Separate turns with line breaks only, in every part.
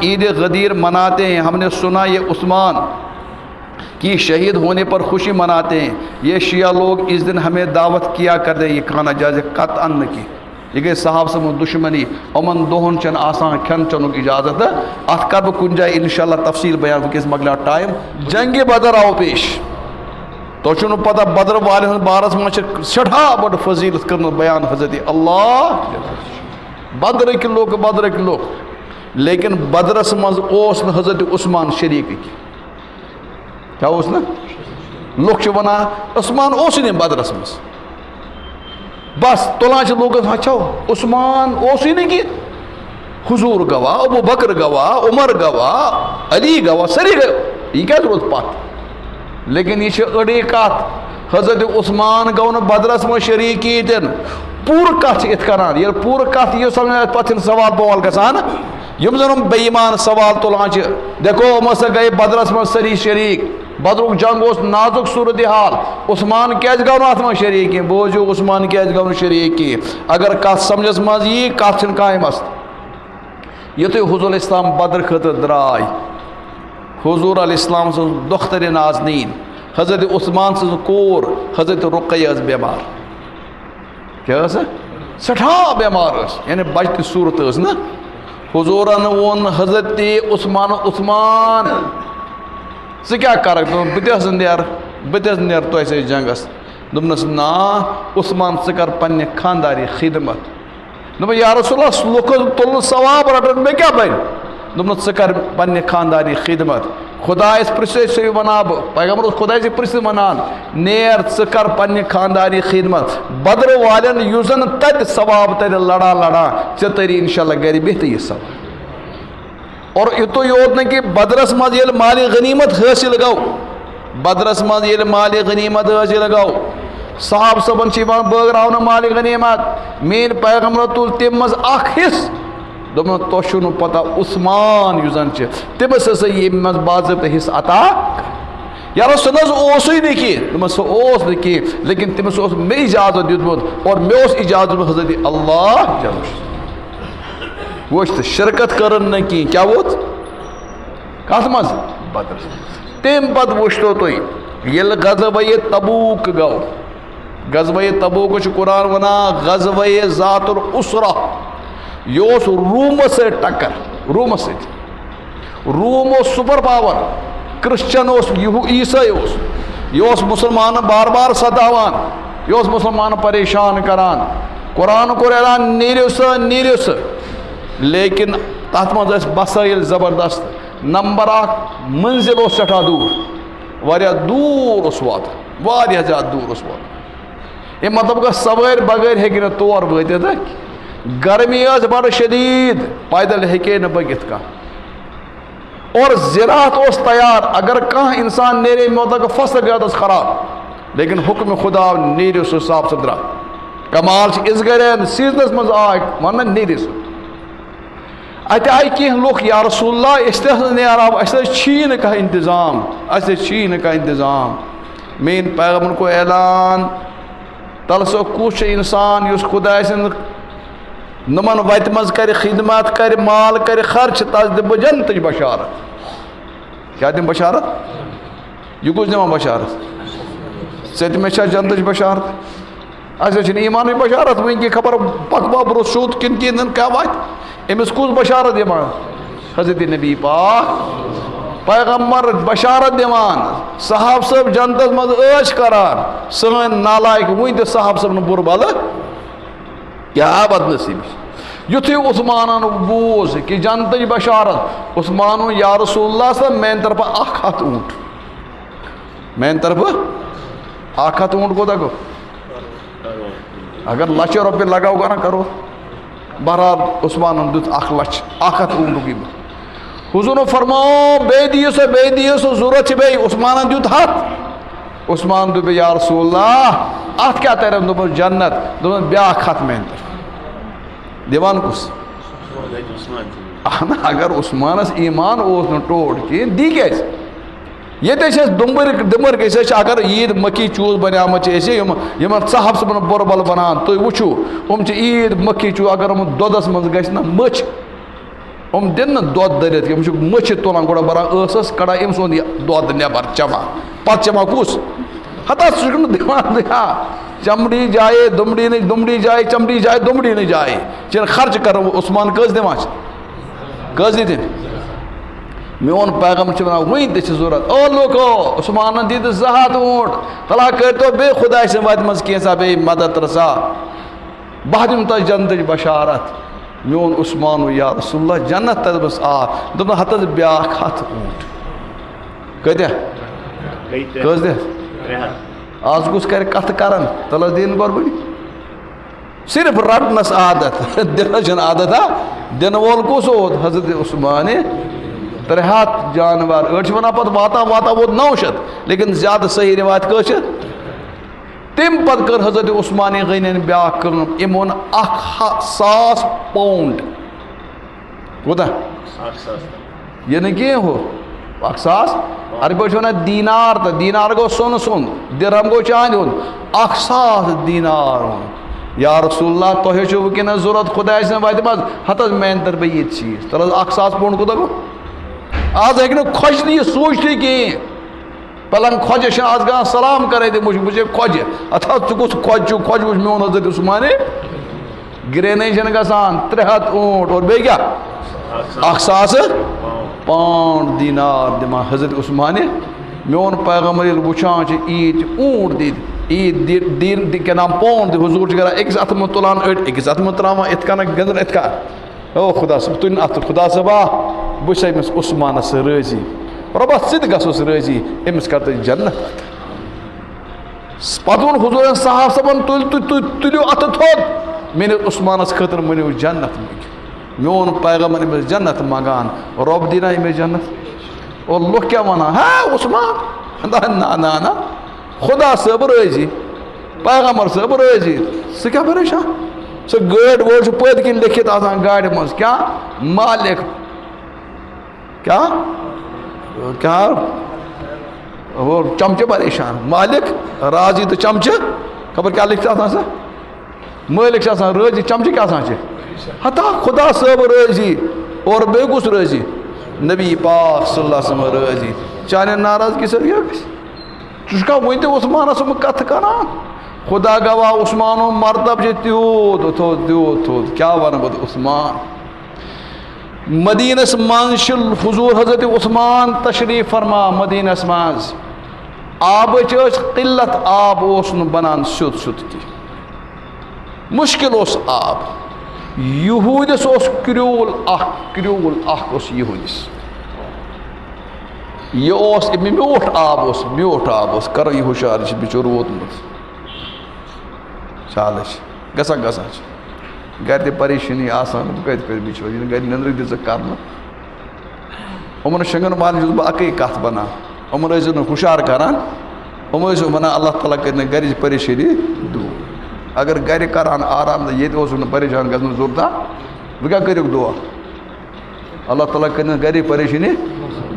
عید غدیر مناتے ہیں. ہم نے سنا یہ عثمان کی شہید ہونے پر خوشی مناتے ہیں. یہ شیعہ لوگ اس دن ہمیں دعوت کیا کرتے ہیں. یہ کھانا جائز قطعاً نہ کی. یہ گئی صحابہ سے دشمنی. امن دہن چن آسان کھن چنک اجازت. ات کر بہ کن جائے انشاءاللہ تفصیل بیان وکس مگلا ٹائم. جنگ بدر آو پیش. تو چھو پتہ بدر والے بارس میں سٹھا بڑ فضیلت کرنا بیان حضرت اللہ. بدرک لوگ لیکن بدرس مز اوس نہ حضرت عثمان شریک. کیا اوس نا لوگ چھ ونان عثمان اوس نہیں بدرس مز. بس تلان چھ لوگ ہچو عثمان اوس نہیں کی. حضور گواہ, ابو بکر گواہ, عمر گواہ, علی گواہ, سری گواہ. یہ کیا ضرورت پات. لیکن یہ اڑی کت حضرت عثمان گو نا بدرس مز شریک کہین. پور کت ات کران. یہ پور کت یہ سمجھ پتہ سوال بوال گژھان. یم زن بے ایمان سوال تلان. دیکھو ہم ہسا گئے بدرس مز سری شریک. بدرک جنگ اس نازک صورتحال. عثمان کیازِ گو نا ات مز شریک کی. بوجھو عثمان کیازِ گو نا شریک کی. اگر کت سمجھس مز یہ کت چھن قائم است. یتھے حضور اسلام بدر خاطر درائے. حضور علیہ السلام سن دختر نازنین حضرت عثمان سن کور حضرت رقیہ اس بیمار. کیا اس سٹھا بیمار اس, یعنی بچتی صورت اس نا. حضورن ون حضرت عثمان ژٕ کیٛاہ کَرکھ. دوٚپُن بہٕ تہِ حظ نیرٕ تۄہہِ سۭتۍ جنگس. دوٚپنس نا عثمان ژٕ کر پننہِ خانداری خدمت. دوٚپُن یا رسول اللہ لُکن تُلنہٕ ثواب رٹن مےٚ کیٛاہ بنہِ. دوٚپنس ژٕ کر پننہِ خانداری خدمت. خدایس پرژھے سُے ونا بہٕ. پیغمبر اوس خدایس پرژھِتھ ونان نیر ژٕ کر پننہِ خانداری خدمت. بدر والٮ۪ن یُس زن تتہِ ثواب ترِ لڑان ژےٚ تری انشاءاللہ گرِ بِہتھ یہِ ثواب. اور یتو یوت نہ کہ بدرس مز یل مال غنیمت حاصل گو. بدرس مز یل مال غنیمت حاصل گو. صحاب صبن چیوان بٲگراونا مال غنیمت. مین پیغمبر تل تم مز اخ حص. دوٚپُن تۄہہِ چھُو نہٕ پتہ عثمان یُس زن چھِ تٔمِس ہسا ییٚمہِ منٛز باضٲبطہٕ حصہٕ عطا. یارو سُہ نہ حظ اوسُے نہٕ کینٛہہ. دوٚپمس سُہ اوس نہٕ کینٛہہ لیکن تٔمِس اوس مےٚ اجازت دیُتمُت اور مےٚ اوس اجازت دیُتمُت حضرت اللہ جل وچھ شرکت کرن نہ کی. کیا ووت کت مز بدر. تم پتہ وچھتو تھی یل غزوہ تبوک گو. غزوہ تبوک چھ قرآن ونان غزوہ ذات العسرہ. یہ اس رومس سے ٹکر. رومس سے روم اس سپر پاور. کرسچن اس عیسائی اس. یہ اس مسلمان بار بار ستاوان. یہ اس مسلمان پریشان کران. قرآن کو اعلان نیرو سا نیرو سا. لیکن تات مز مسائل زبردست. نمبر اخ منزل اس سٹھا دور. واریاہ دور اس وات. واریاہ زیادہ دور اس وات. یہ مطلب کہ سوار بغیر ہیکہ نہ تور وٲتِتھ. گرمی ٲس بڑٕ شدید. پیدل ہیکے نہ پٔکِتھ کانٛہہ. اور زراعت اس تیار. اگر کانٛہہ انسان نیرے مطلب فصل گیادس خراب لیکن حکم خدا نیرو سُہ صاف ستھرا. کمال چھ اس گرین سیزنس مز آے ونن نیرو سُہ. اتہ آئی کینٛہہ لُکھ یا رسول اللہ أسۍ تہِ حظ نیرو اَسہِ حظ چھی نہٕ کانٛہہ انتظام. اَسہِ حظ چھی نہٕ کانٛہہ انتظام. مین پیغمبر کو اعلان تل سو کُس چھُ انسان یُس خداے سٕنٛد نمن وتہِ منٛز کرِ خدمت کرِ مال کرِ خرچ تس دِمہٕ بہٕ جنتٕچ بشارت. کیٛاہ دِمہٕ بشارت. یہِ کُس دِوان بشارت. ژےٚ تہِ مےٚ چھا جنتٕچ بشارت. اَسہِ حظ چھِنہٕ ایٖمانٕچ بشارت وٕنۍ خبر پکوا برونٛہہ سیوٚد کِنہٕ کِنہٕ کیٛاہ واتہِ. أمِس کُس بشارت دِوان. حضرت نبی پاک پیغمبر بشارت دِوان. صحاب صٲب جنتس منٛز عٲش کران. سٲنۍ نالایک وٕنۍ تہِ صحاب صٲب نہٕ بُرٕ بلہٕ کیٛاہ بد نصیٖبی. یُتھُے عثمانن بوٗز کہ جنتٕچ بشارت. عثمان یا رسول اللہ صٲب میانہِ طرفہٕ 100 اونٹ. میانہِ طرفہٕ 100 اونٹ کوتاہ گوٚو. اگر لچھ رۄپیہِ لگاو کرنا کرو. بہرحال عثمانن دیُت 1 لچھ 100 اونٹُک. حضورن فرماو بیٚیہِ دِیِو سا بیٚیہِ دِیِو سا ضوٚرتھ چھِ بیٚیہِ. عثمانن دیُت 100. عثمان دوٚپ یا رسول اللہ اتھ کیٛاہ ترن. دوٚپُن جنت. دوٚپُن بیٛاکھ 100 میانہِ طرفہٕ. دِوان کُس. اہن اگر عثمانس ایمان اوس نہٕ ٹوٹھ کِہیٖنۍ دی کیٛازِ. ییٚتہِ ٲسۍ أسۍ دُمبٕرۍ أسۍ ٲسۍ اگر عیٖد مکھی چوٗز بنیامٕژ چھِ أسۍ یِمن صحاب صٲبن بُرٕ بل بنان. تُہۍ وٕچھِو یِم چھِ عیٖد مکھی چوٗز. اگر یِمن دۄدس منٛز گژھِ نہ مٔچھ دن دۄد دٔرِتھ یِم چھِ مٔچھِ تُلان گۄڈٕ بران ٲسَس کڑان أمۍ سُنٛد یہِ دۄد نٮ۪بر چٮ۪وان پتہٕ چٮ۪وان کُس ہتا سُہ چھُنہٕ دِوان چمڑی جایے دُمڑی نٕے دُمڑی جایے چمڑی جایے دُمڑی نٕے جایے چھِنہٕ خرچہٕ کران عثمان کٔژ دِوان چھِ کٔژ دِتِنۍ میون پیغام چھُ وَنان وٕنۍ تہِ چھِ ضوٚرتھ او لوٗکو عثمانن دِتۍ 200 اوٗنٛٹ فلاح کٔرۍتو بیٚیہِ خۄداے سٕنٛدِ وَتہِ منٛز کینٛژھا بیٚیہِ مدد رسا بہٕ دِمہٕ تۄہہِ جنتٕچ بشارت میون عثمان یا رسول اللہ جنت تَتھ آ دوٚپُن ہتھ حظ بیٛاکھ 100 اوٗنٛٹ کۭتیاہ کٔژ دِتھ آز کُس کرِ کتھٕ کران تَلہٕ حظ دِنۍ گۄڈٕ صرف رٹنس عادت دِنس چھُنہٕ عادت ہا دِنہٕ وول کُس اوت حضرت عثمان 300 جانور أڑۍ چھِ وَنان پتہٕ واتان واتان ووت 900 لیکن زیادٕ صحیح روایت کٔژ چھِ تمہِ پتہٕ کٔر حضرت عثمان غنین بیٛاکھ کٲم أمۍ اوٚن 1,000 پاوُنٛڈ کوٗتاہ یہِ نہٕ کینٛہہ ہُہ 1,000 عربی پٲٹھۍ چھِ وَنان دیٖنار تہٕ دیٖنار گوٚو سۄنہٕ سُنٛد دِرہم گوٚو چاندِ ہُنٛد 1,000 دیٖنار اوٚن یا رسول اللہ تۄہہِ چھُو وٕنکٮ۪نس ضوٚرتھ خۄداے سٕنٛدِ وَتہِ منٛز ہتھ حظ میانہِ طرفہٕ یہِ چیٖز تَلہٕ حظ 1,000 پاوُنٛڈ کوٗتاہ گوٚو آز ہیٚکہِ نہٕ خۄجہِ تہِ یہِ سوٗنٛچتھٕے کِہیٖنۍ پلنٛگ خۄجہِ چھِ آز گژھان سلام کرے تہِ مُشک بہٕ چھُے خۄجہِ اتھ حظ ژٕ کُس خۄجہِ چھُکھ خۄجہِ وٕچھ میون حضرت عثمانے گرٛینٕے چھنہٕ گژھان 300 اوٗنٛٹ اور بیٚیہِ کیٛاہ 1,000 پاوُنٛڈ دیٖنار دِوان حضرت عثمانہِ میون پیغمبر ییٚلہِ وٕچھان چھِ عیٖد چھِ اوٗنٛٹ دِتھ عیٖد کیٛاہ نام پاوُنٛڈ دِ حضوٗر چھِ کران أکِس اَتھٕ منٛز تُلان أڑۍ أکِس اَتھٕ منٛز ترٛاوان یِتھ کَنَن گِنٛدُن یِتھ کَن او خۄدا صٲب تُلِن اَتھٕ خۄدا صٲبا بہٕ چھُس أمِس عثمانس رٲضی رۄبس ژٕ تہِ گژھُس رٲضی أمِس کر تہٕ جنت پتہٕ ووٚن حضوٗرن صاحب صٲبن تُلِو اَتھٕ تھوٚد میٲنِس عثمانس خٲطرٕ مٔنِو جنت منٛگِو میون پیغمبر أمِس جنت منٛگان رۄب دِینا أمِس جنت اور لُکھ کیٛاہ وَنان ہے عثمان نہ نہ خۄدا صٲب رٲضی پیغمبر صٲب رٲضی ژٕ کیٛاہ پریشان سُہ گٲڑۍ وٲڑۍ چھُ پٔتۍ کِنۍ لیکھِتھ آسان گاڑِ منٛز کیٛاہ مالِک کیٛاہ چمچہٕ پریشان مالِک راضی تہٕ چمچہٕ خبر کیٛاہ لیکھِتھ آسان سا مٲلِک چھِ آسان رٲضی چمچہٕ کیٛاہ آسان چھِ ہتا خۄدا صٲب رٲضی اور بیٚیہِ کُس رٲضی نبی پاک صلی اللہ علیہ وسلم رٲضی چانٮ۪ن ناراضگی سۭتۍ کیٛاہ گژھِ ژٕ چھُکھا وُنہِ تہِ عثمانس سُمبہٕ کتھٕ کران خۄدا گواہ عثمانُن مرتب چھُ تیوٗت تھوٚد کیٛاہ وَنہٕ بہٕ عثمان مدیٖنس منٛز چھِ حضوٗر حضرت عثمان تشریٖف فرما مدیٖنس منٛز آبٕچ ٲس قِلت آب اوس نہٕ بنان سیوٚد سیوٚد کینٛہہ مُشکِل اوس آب یہوٗدِس اوس کرٛیوٗل اکھ اوس یہوٗدِس یہِ اوس میوٗٹھ آب اوس کرو یہِ ہُشار یہِ چھُ بِچور ووتمُت چالے چھِ گژھان چھِ گرِ تہِ پریشٲنی آسان بہٕ کتہِ کٔرٕ بِچور یہِ نہٕ گرِ نیٚنٛدرٕے دِژٕکھ کرنہٕ یِمن شۄنٛگن والٮ۪ن چھُس بہٕ اَکٕے کتھ وَنان یِمن ٲسۍزیو نہٕ ہُشار کران یِم ٲسۍزیو وَنان اللہ تعالیٰ کٔرِنۍ گرِچ پریشٲنی دوٗر اگر گرِ کران آرام تہٕ ییٚتہِ اوسُکھ نہٕ پریشان گژھنٕچ ضروٗرتا وۄنۍ کیٛاہ کٔرِکھ دُعا اللہ تعالیٰ کٔرِنۍ گرِچ پریشٲنی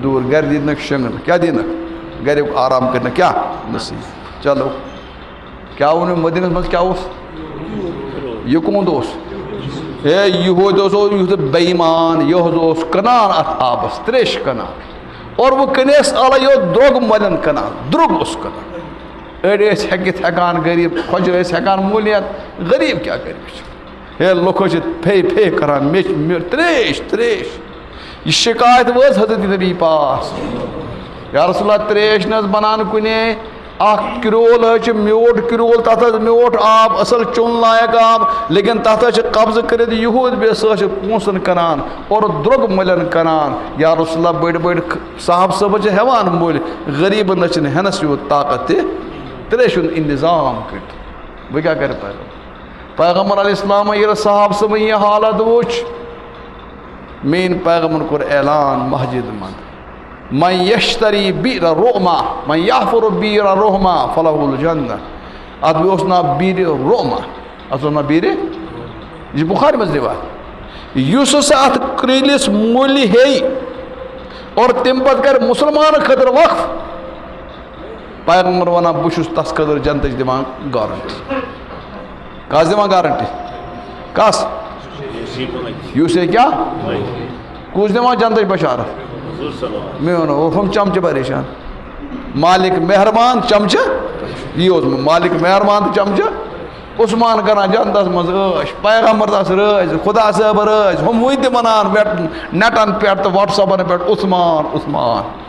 دوٗر گرِ دِنکھ شۄنٛگنہٕ کیٛاہ دِنکھ گریُک آرام کٔرنکھ کیٛاہ نصیٖب چلو کیٛاہ ووٚن مدیٖنس منٛز کیٛاہ اوس یہِ کوٚنٛد اوس ہے یہوٗد اوس یُتھ بے ایمان یہِ حظ اوس کٕنان اتھ آبس تریش کٕنان اور وۄنۍ کٕنیس اَلے یہِ اوس درٛوٚگ مۄلٮ۪ن کٕنان درٛوٚگ اوس کٕنان أڑۍ ٲسۍ ہیٚکِتھ ہٮ۪کان غریٖب خۄجہِ ٲسۍ ہٮ۪کان مٔلِتھ غریٖب کیٛاہ کَرِ ہے لُکھ حظ چھِ پھے کران مےٚ تریش یہِ شِکایت وٲژ حضرت نبی پاک یا رسول اللہ تریش نہٕ حظ بنان کُنے اکھ کرٛول حظ چھُ میوٗٹھ کرٛول تتھ حظ میوٗٹھ آب اصل چوٚن لایق آب لیکن تتھ حظ چھِ قبضہٕ کٔرِتھ یہوٗد بیٚیہِ سُہ حظ چھِ پونٛسن کٕنان اور درٛوٚگ مٔلٮ۪ن کٕنان یا رسول اللہ بٔڑۍ صاحب صٲب حظ چھِ ہٮ۪وان مٔلۍ غریٖبن حظ چھِنہٕ ہٮ۪نس یوٗت طاقت تہِ تریشہِ ہُنٛد انتظام کٔرِتھ وۄنۍ کیٛاہ کرِ پیغمبر علیہ السلامن ییٚلہِ صاحب صٲبن یہِ حالت وٕچھ میٲنۍ پیغمبرن کوٚر اعلان مسجد منٛز من یشتری بیٖر روما من یحفر بیٖر روما فلہ الجنہ اتھ اوس ناو بیٖرِ روما اتھ اوس ناو بیٖرِ یہِ چھِ بُخارِ منٛز رِوایت یُس ہسا اتھ کرٛیٖلِس مٔلۍ ہیٚیہِ اور تمہِ پتہٕ کرِ مُسلمانن خٲطرٕ وقف پیغمبر ونان بہٕ چھُس تس خٲطرٕ جنتٕچ دِوان گارنٹی کس دِوان گارنٹی کس یُس ہے کیٛاہ کس دِوان جنتٕچ بشارت میون ہم چمچہ پریشان مالک مہربان چمچہ یہ اوس مالک مہربان تو چمچہ عثمان کران جنتس مز عٲش پیغمبر تس رٲزۍ خدا صٲب رٲزۍ ہم وٕنہِ تہِ ونان نیٹن پٮ۪ٹھ تہٕ وٹسپن پٮ۪ٹھ عثمان عثمان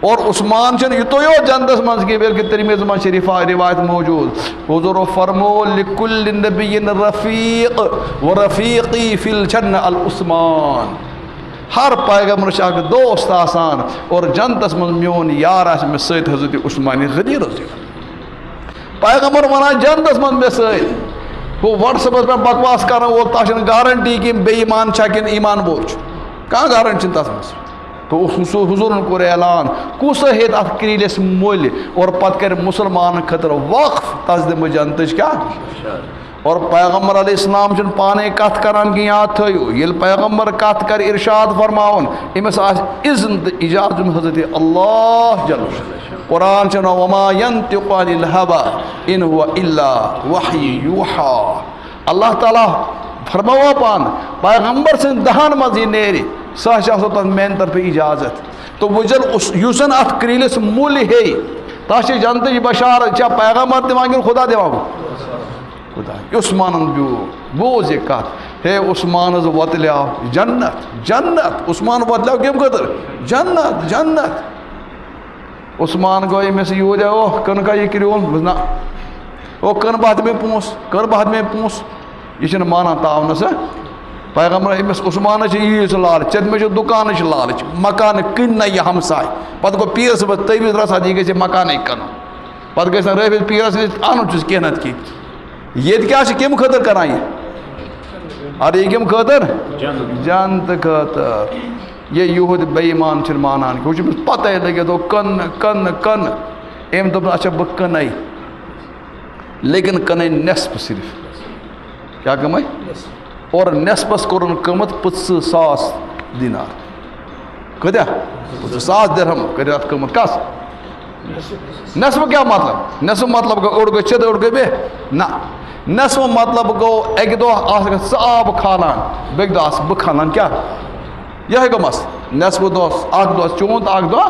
اور عثمان چھن یوتُے یوت جنتس مز کی بلکہ ترمذی مز شریفہ روایت موجود حضور فرمو لکل نبی رفیق ورفیقی فی الجنہ العثمان ہر پیغمبر اکھ دوست آسان اور جنتس مز میون یار آس مے سۭتۍ حضرت عثمان غنی رضی پیغمبر ونان جنتس مز مے سۭتۍ وہ وٹسپس پہ بکواس کران وول تس چھنہٕ گارنٹی کہ بے ایمان چھا کِنہٕ ایمان وول چھُ کانٛہہ گارنٹی چھنہٕ تس منٛز تو حضورن کور اعلان کس ہیت ات کریلس مول اور پتہ کر مسلمان خطر وقف تس دم جنتچ کیا اور پیغمبر علیہ السلام چھ پانے کت کران کی یاد تھو یل پیغمبر کت کر ارشاد فرماون امس اذن اجازت حضرت اللہ جل قرآن چھ وما ينطق عن الهوى ان هو الا وحی یوحى اللہ تعالی فرماوا پان پیغمبر سن دہن مز یہ نیری سہ تک میان طرف اجازت تو وجل یوسن ات کریلس مول ہے تس جنتچ بشارت چا پیغمبر دِوان کن خدا دِوان خدا عثمان بوز یہ کت ہے عثمان حظ وتلیو جنت جنت عثمان وتلیو کم خطر جنت جنت عثمان گو امس یور اوہ کن کا یہ کریون نا او کن بہت میں پونس کر بہت میں پونس یہ مانا تعاونس پیغمبر امس عثمان ییز لالچ چت مجھے دکان لالچ مکان کن یہ ہمسائے پتہ گو پیر صبح تیویز رسا یہ گھے مکانے کن پتہ گھس رٲبِتھ پیرس ان چس کی نت کی یہ کیا کم خطر کران یہ ارے یہ کم خطر جنت خطر یہ یہود بے ایمان چھ مانان کہ وہ پتہ لگے تو کن کن کن ام دپ اچھا بہ کنے لیکن کنے نصف صرف کیا کمائی اور نصفس کورن قیمت 50,000 دینار کتیا 50,000 درہم کر ات قیمت کس نصف کیا مطلب نصف مطلب گو اوڑ گو چد اوڑ گو بے نہ نصف مطلب گو ایک دو آس آب کھالان بیک دو آس بہ کھالان کیا یہ گو مس نصف دوس اخ دو چون تو اخ دو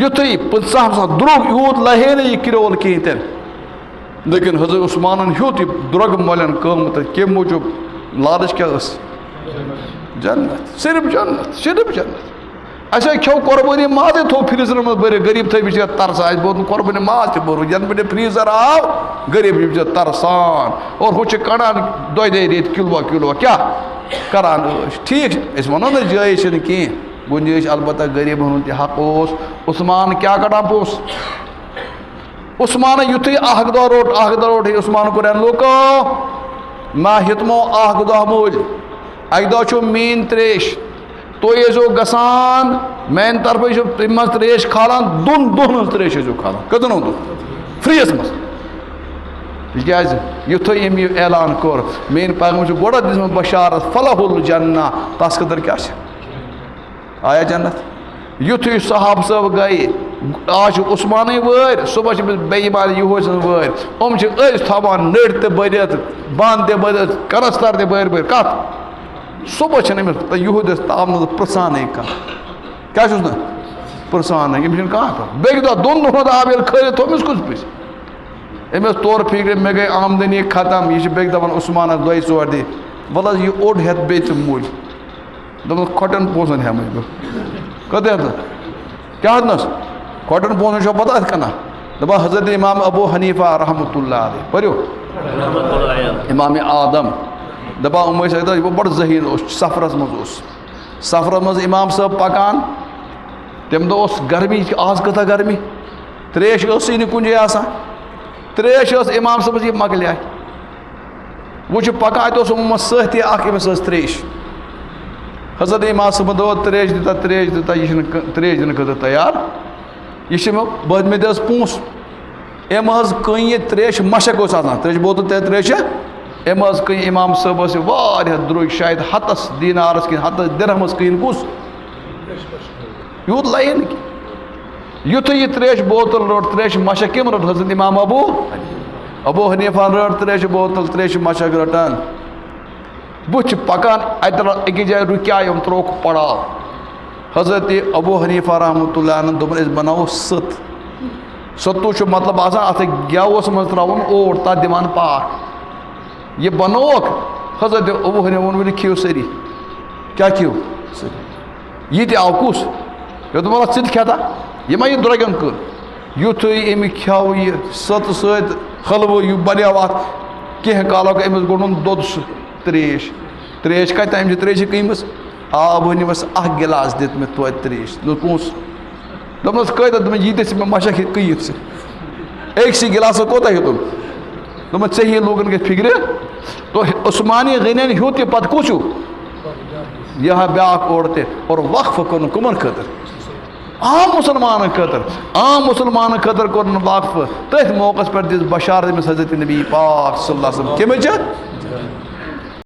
یتھے 50,000 دروگ یوت لہے نہ یہ کرول کہیں تین لیکن حضرت عثمانن ہیوت درگ مولن قیمت کم موجود لالچ کیا اس جنت صرف جنت اچھا کھو قربانی ماز تھو فریزر میں بھرے غریب تھے بچے ترس آئے بہت قربانی ماز تھے بھرو جن بڑے فریزر آو غریب بچے ترسان اور ہو چھ کڑان دو دے ریت کلو کیا کران ٹھیک اس ونو نا جائز چھن کی گنجائش البتہ غریب ہن تہ حق اوس عثمان کیا کڑان پوس عثمان یتھے اخ دہ روٹ عثمان کورن لوکو ما ہتمو اخ دہ مول اک دہ چھ مین تریش تو یزو گسان مین طرف چھ مز تریش کھالان دون تریش یزو کھالان کتنو دون فریس مز تکیاز یتھے ام اعلان کور مین پیغمبر چھ گوڑا دس بشارت فلاح الجنہ تس قدر کیا آیا جنت یتھے صحاب صاحب گئے آج عثمان ور صبح بے ایمان یہ سن ور ام تھوان نڑ تہ برت بند تہ برت کنستر تہ بر کت صبح چھ یہود تام پرسانے کیا نا پرسان ام بیک دہ دون دہن آب یل کھلت تھومس کس پس امس طور فکر مے گئی آمدنی ختم یہ بیک دپان عثمان دۄیہِ ژور دی ول حظ یہ اوٚڑ ہٮ۪تھ بیٚیہِ ژٕ مول دوٚپمس کھۄٹٮ۪ن پونٛسن ہٮ۪مٕے بہٕ کتھ ہٮ۪تھ کیٛاہ حظ کھۄٹٮ۪ن پونٛسن چھو پتہ اَتھ کٕنان دپان حضرت امام ابو حنیفہ رحمۃ اللہ علیہ پٔرِو امام آدم دپان یِم ٲسۍ اَکہِ دۄہ بڑٕ ذہیٖن اوس سفرس منٛز اوس سفرس منٛز امام صٲب پکان تمہِ دۄہ اوس گرمی آز کۭژاہ گرمی تریش ٲسٕے نہٕ کُنہِ جایہِ آسان تریش ٲس امام صٲبس یہِ مۄکلیٛاے وۄنۍ چھُ پکان اَتہِ اوس یِمو منٛز سٲتھی اکھ أمِس ٲس تریش حضرت امام صٲبن دوٚپ تریش دِتا یہِ چھُنہٕ تریش دِنہٕ خٲطرٕ تیار یہ بہت مے دس پونس ام حظ کن یہ تریش مشک اوس آسان تریش بوتل تہ تریش ام حظ کن امام صاحب ٲس واریاہ درٛوٚگ شاید ہتس دینارس کن ہتس درہمس کن کُس یوٗت لگہِ نہٕ کینٛہہ یُتھُے یہِ تریش بوتل روٚٹ تریش مشک کٔمۍ روٚٹ حضرت امام ابو حنیفہ رٔٹ تریش بوتل تریش مشک رٹان بچ پکان اکس جائے رکیا یم تروک پڑا حضرت ابو حنیفہ رحمۃ اللہ علیہ دوپن اس بناو ستو چھ مطلب آسان اتھ گیوس مز تراون اور تر دِوان پاک یہ بنوک حضرت ابو حنیفہ ون کھیو سری کیا کھیو سری یہ تہ آو کس یہ دوٚپمَس ژٕ تہِ کھٮ۪تا یہ ما یہ درٛوٚگٮ۪ن کٔر یُتھُے أمۍ کھیو یہ ست سۭتۍ حلوٕ یہِ بنیو اتھ کینٛہہ کالُک أمِس گوٚنڈُن دۄد سُہ تریش کتہِ أمۍ چھِ تریشہِ کٕنمٕژ آب أنِمَس اکھ گِلاس دِتھ مےٚ توتہِ تریش پونٛسہٕ دوٚپمَس کۭتیاہ دوٚپمَس ییٖتیاہ ژٕ مےٚ مشک کٕیِتھ ژٕ أکسٕے گِلاسس کوتاہ ہیوٚتُن دوٚپمَس ژےٚ ہی لوٗکن گژھِ فِکرِ تو عثمانی غنین ہیوٚت یہِ پتہٕ کُس ہیوٗ یہ ہا بیاکھ اور تہِ اور وقف کوٚرُن کٕمن خٲطرٕ عام مسلمانن خٲطرٕ عام مسلمانن خٲطرٕ کوٚرُن وقف تٔتھۍ موقعس پٮ۪ٹھ دِژ بشارت أمِس حضرت نبی پاک صلی اللہ علیہ وسلم کمِچ